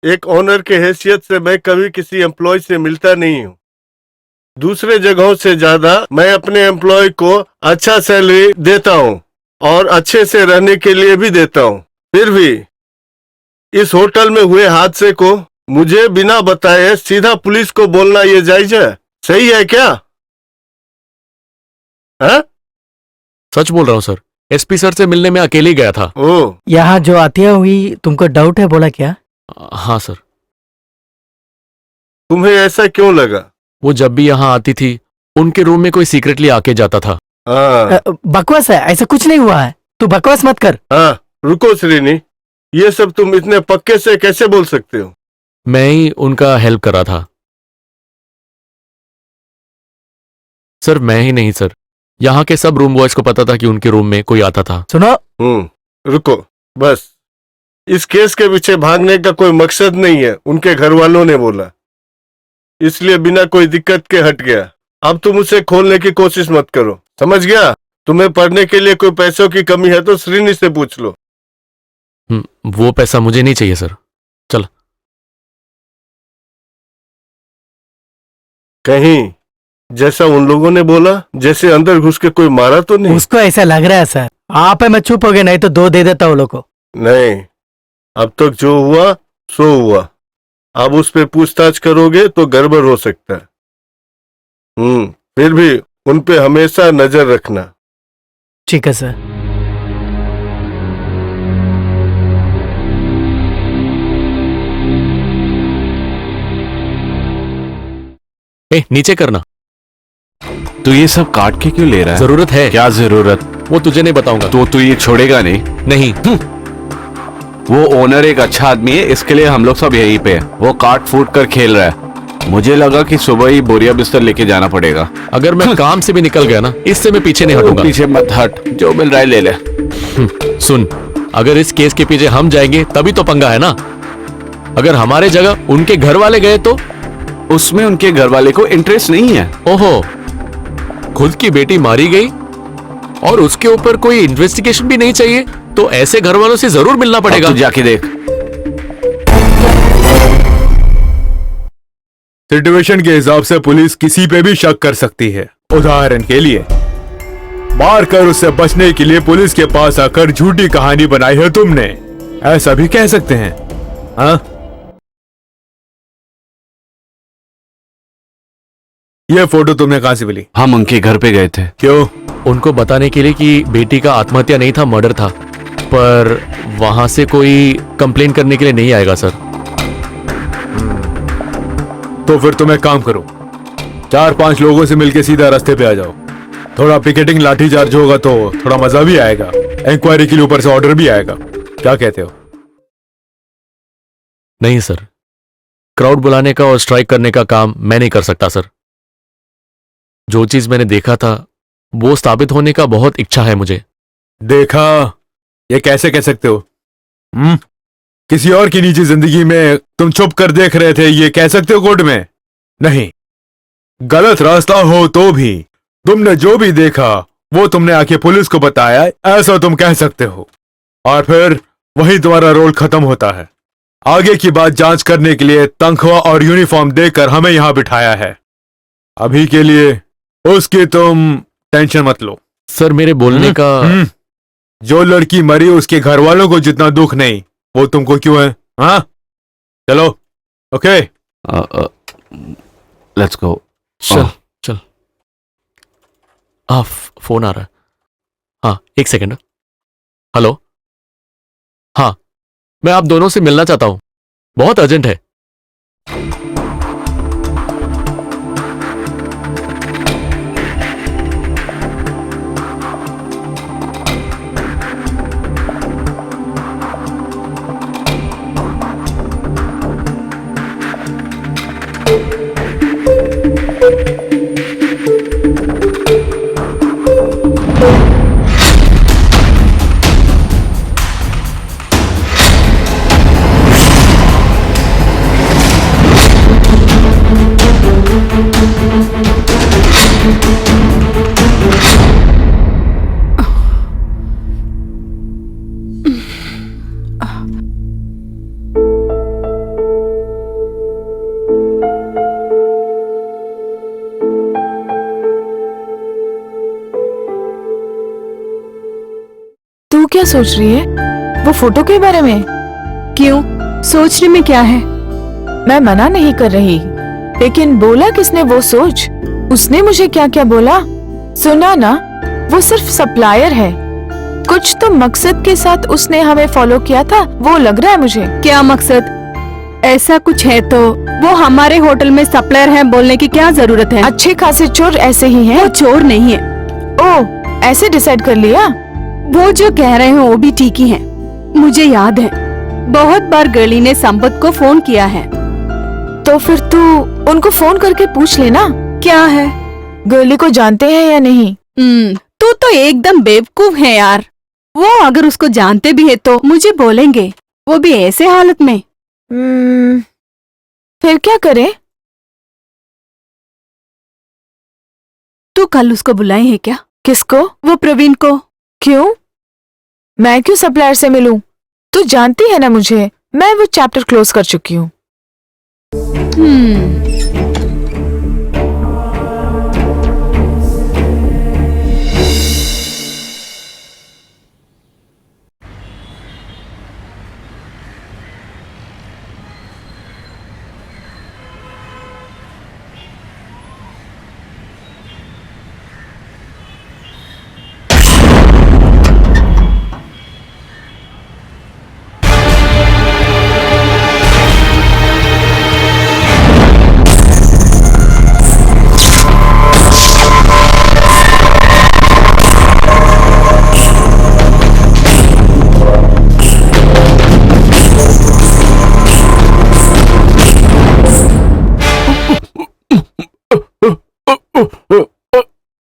एक ऑनर के हैसियत से मैं कभी किसी एम्प्लॉय से मिलता नहीं हूँ। दूसरे जगहों से ज्यादा मैं अपने एम्प्लॉय को अच्छा सैलरी देता हूँ और अच्छे से रहने के लिए भी देता हूँ। फिर भी इस होटल में हुए हादसे को मुझे बिना बताए सीधा पुलिस को बोलना ये जायज है? सही है क्या? है? सच बोल रहा हूँ सर। एसपी सर से मिलने में अकेले ही गया था। ओ, यहाँ जो आतिया हुई तुमको डाउट है बोला क्या? हाँ सर। तुम्हें ऐसा क्यों लगा? वो जब भी यहाँ आती थी उनके रूम में कोई सीक्रेटली आके जाता था। हाँ बकवास है, ऐसा कुछ नहीं हुआ है। तू बकवास मत कर। हाँ, रुको श्रीनी, ये सब तुम इतने पक्के से कैसे बोल सकते हो? मैं ही उनका हेल्प कर रहा था सर। मैं ही नहीं सर, यहाँ के सब रूम बॉयज को पता था कि उनके रूम में कोई आता था। सुनो, रुको, बस इस केस के पीछे भागने का कोई मकसद नहीं है, उनके घर वालों ने बोला, इसलिए बिना कोई दिक्कत के हट गया। अब तुम उसे खोलने की कोशिश मत करो, समझ गया? तुम्हें पढ़ने के लिए कोई पैसों की कमी है तो श्रीनी से पूछ लो। वो पैसा मुझे नहीं चाहिए सर। चल। कहीं जैसा उन लोगों ने बोला, जैसे अंदर घुस के कोई मारा तो नहीं? उसको ऐसा लग रहा है सर। आप है, मैं चुप हो गया, नहीं तो 2 दे देता वो लोग को। नहीं, अब तक जो हुआ सो हुआ। अब उस पे पूछताछ करोगे तो गड़बड़ हो सकता है। फिर भी उन पे हमेशा नजर रखना। ठीक है सर। नीचे करना। तो ये सब काट के क्यों ले रहा है? जरूरत है। क्या जरूरत? वो तुझे नहीं बताऊंगा। तो तू ये छोड़ेगा नहीं? नहीं। वो ओनर एक अच्छा आदमी है, इसके लिए हम लोग सब यहीं पे हैं। वो काट फूट कर खेल रहा है। मुझे लगा कि सुबह ही बोरिया बिस्तर लेके जाना पड़ेगा। अगर मैं काम से भी निकल गया ना, इससे मैं पीछे नहीं हटूंगा। पीछे मत हट, जो मिल रहा है ले ले। सुन, अगर इस केस के पीछे हम जाएंगे तभी तो पंगा है ना। अगर हमारे जगह उनके घर वाले गए तो? उसमें उनके घर वाले को इंटरेस्ट नहीं है। ओहो, खुद की बेटी मारी गई और उसके ऊपर कोई इन्वेस्टिगेशन भी नहीं चाहिए, तो ऐसे घर वालों से जरूर मिलना पड़ेगा। तू जाके देख। सिचुएशन के हिसाब से पुलिस किसी पे भी शक कर सकती है। उदाहरण के लिए, मारकर उससे बचने के लिए पुलिस के पास आकर झूठी कहानी बनाई है तुमने, ऐसा भी कह सकते हैं। हाँ, ये फोटो तुमने कहां से मिली? हम उनके घर पे गए थे। क्यों? उनको बताने के लिए कि बेटी का आत्महत्या नहीं था, मर्डर था। पर वहां से कोई कंप्लेन करने के लिए नहीं आएगा सर। तो फिर तुम एक काम करो, 4-5 लोगों से मिलकर सीधा रास्ते पे आ जाओ। थोड़ा पिकेटिंग लाठीचार्ज होगा तो थोड़ा मजा भी आएगा, इंक्वायरी के लिए ऊपर से ऑर्डर भी आएगा। क्या कहते हो? नहीं सर, क्राउड बुलाने का और स्ट्राइक करने का काम मैं नहीं कर सकता सर। जो चीज मैंने देखा था वो साबित होने का बहुत इच्छा है मुझे। देखा, ये कैसे कह सकते हो? किसी और की निजी जिंदगी में तुम छुप कर देख रहे थे, ये कह सकते हो कोर्ट में? नहीं। गलत रास्ता हो तो भी तुमने जो भी देखा वो तुमने आके पुलिस को बताया, ऐसा तुम कह सकते हो। और फिर वही तुम्हारा रोल खत्म होता है। आगे की बात जांच करने के लिए तनख्वाह और यूनिफॉर्म देकर हमें यहां बिठाया है। अभी के लिए उसकी तुम टेंशन मत लो। सर मेरे बोलने का जो लड़की मरी उसके घर वालों को जितना दुख नहीं, वो तुमको क्यों है? हाँ, चलो। Okay, let's go. चल चल। फोन आ रहा है। हाँ, एक सेकंड। हेलो। हाँ, मैं आप दोनों से मिलना चाहता हूं, बहुत अर्जेंट है। क्या सोच रही है? वो फोटो के बारे में? क्यों? सोचने में क्या है? मैं मना नहीं कर रही, लेकिन बोला किसने वो सोच? उसने मुझे क्या क्या बोला सुना ना। वो सिर्फ सप्लायर है, कुछ तो मकसद के साथ उसने हमें फॉलो किया था, वो लग रहा है मुझे। क्या मकसद? ऐसा कुछ है तो वो हमारे होटल में सप्लायर है बोलने की क्या जरूरत है? अच्छे खासे चोर ऐसे ही हैं। वो चोर नहीं है। ओह, ऐसे डिसाइड कर लिया? वो जो कह रहे हैं वो भी ठीक ही है। मुझे याद है बहुत बार गर्ली ने संपत को फोन किया है। तो फिर तू उनको फोन करके पूछ लेना। क्या है? गर्ली को जानते हैं या नहीं? तू तो एकदम बेवकूफ है यार। वो अगर उसको जानते भी है तो मुझे बोलेंगे, वो भी ऐसे हालत में। फिर क्या करें? तू कल उसको बुलाए है क्या? किसको? वो प्रवीण को। क्यों? मैं क्यों सप्लायर से मिलूं? तू जानती है ना मुझे, मैं वो चैप्टर क्लोज कर चुकी हूँ।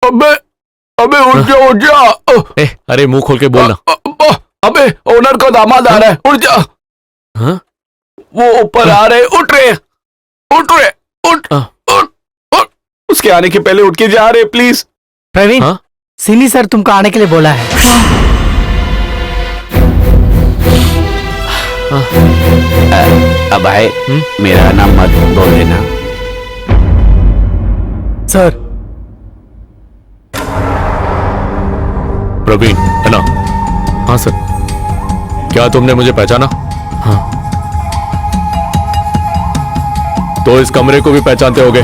अबे अबे उठ जा। अरे मुंह खोल के बोलना। अबे ओनर का दामाद आ रहा है, उठ जा। हाँ? वो ऊपर आ रहे, उठ उठ। उसके आने के पहले उठ के जा रहे प्लीज। प्रवीण, हाँ? सिनी सर तुमको आने के लिए बोला है। अब भाई मेरा नाम मत बोल देना। सर, प्रवीण है ना? हाँ सर। क्या तुमने मुझे पहचाना? हाँ। तो इस कमरे को भी पहचानते होगे।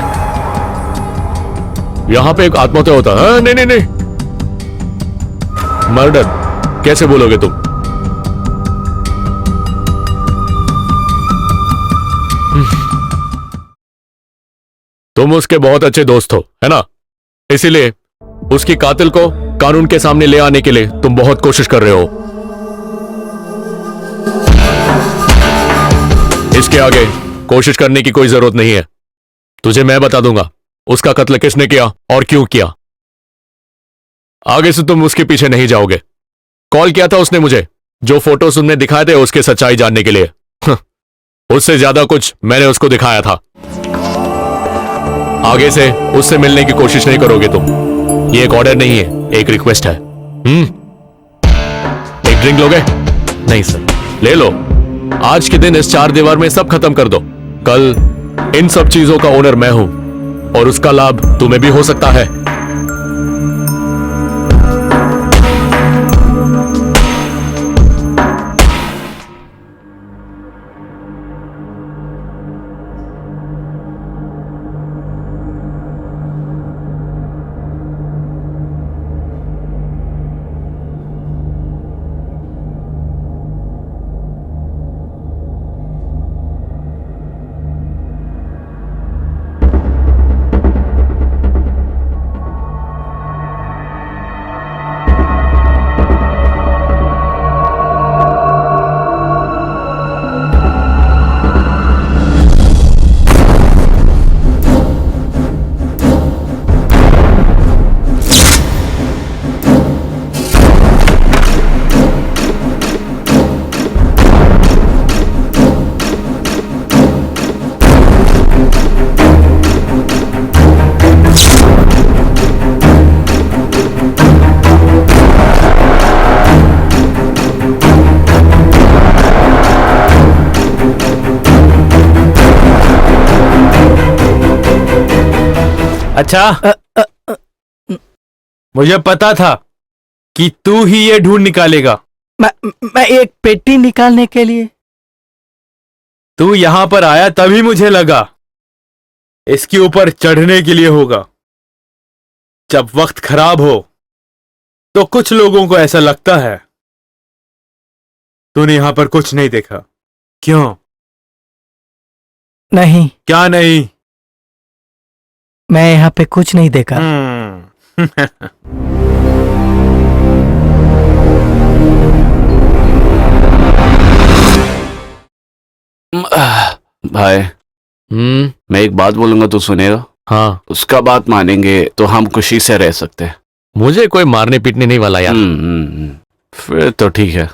यहां पे एक आत्महत्या होता है। हाँ, नहीं। मर्डर कैसे बोलोगे तुम? तुम उसके बहुत अच्छे दोस्त हो, है ना? इसीलिए उसकी कातिल को कानून के सामने ले आने के लिए तुम बहुत कोशिश कर रहे हो। इसके आगे कोशिश करने की कोई जरूरत नहीं है। तुझे मैं बता दूंगा उसका कत्ल किसने किया और क्यों किया। आगे से तुम उसके पीछे नहीं जाओगे। कॉल किया था उसने मुझे, जो फोटोज तुमने दिखाए थे उसके सच्चाई जानने के लिए। उससे ज्यादा कुछ मैंने उसको दिखाया था। आगे से उससे मिलने की कोशिश नहीं करोगे तुम। ये एक ऑर्डर नहीं है, एक रिक्वेस्ट है। एक ड्रिंक लोगे? नहीं सर। ले लो। आज के दिन इस चार दीवार में सब खत्म कर दो। कल इन सब चीजों का ओनर मैं हूं और उसका लाभ तुम्हें भी हो सकता है। अच्छा, मुझे पता था कि तू ही ये ढूंढ निकालेगा। मैं एक पेटी निकालने के लिए। तू यहां पर आया तभी मुझे लगा इसके ऊपर चढ़ने के लिए होगा। जब वक्त खराब हो तो कुछ लोगों को ऐसा लगता है। तूने यहां पर कुछ नहीं देखा, क्यों? नहीं, क्या नहीं? मैं यहाँ पे कुछ नहीं देखा। भाई, मैं एक बात बोलूंगा तो सुनेगा? हाँ, उसका बात मानेंगे तो हम खुशी से रह सकते हैं। मुझे कोई मारने पीटने नहीं वाला यार। फिर तो ठीक है।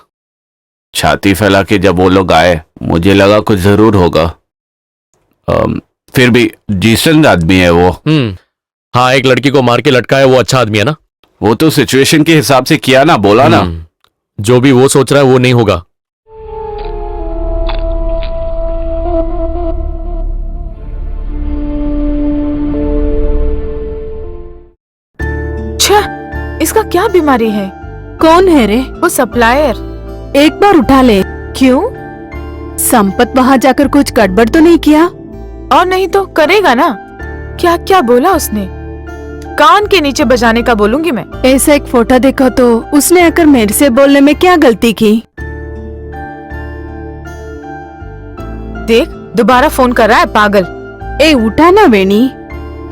छाती फैला के जब वो लोग आए मुझे लगा कुछ जरूर होगा। फिर भी डिसेंट आदमी है वो। हाँ, एक लड़की को मार के लटका है, वो अच्छा आदमी है ना। वो तो सिचुएशन के हिसाब से किया ना, बोला ना। जो भी वो सोच रहा है वो नहीं होगा। छह, इसका क्या बीमारी है? कौन है रे? वो सप्लायर। एक बार उठा ले। क्यों? संपत वहां जाकर कुछ गड़बड़ तो नहीं किया? और नहीं तो करेगा ना। क्या क्या बोला उसने? कान के नीचे बजाने का बोलूंगी मैं। ऐसा एक फोटो देखो तो उसने आकर मेरे से बोलने में क्या गलती की? देख, दोबारा फोन कर रहा है पागल। ए उठा ना वेणी,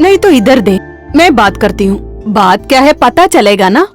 नहीं तो इधर दे, मैं बात करती हूँ। बात क्या है पता चलेगा ना।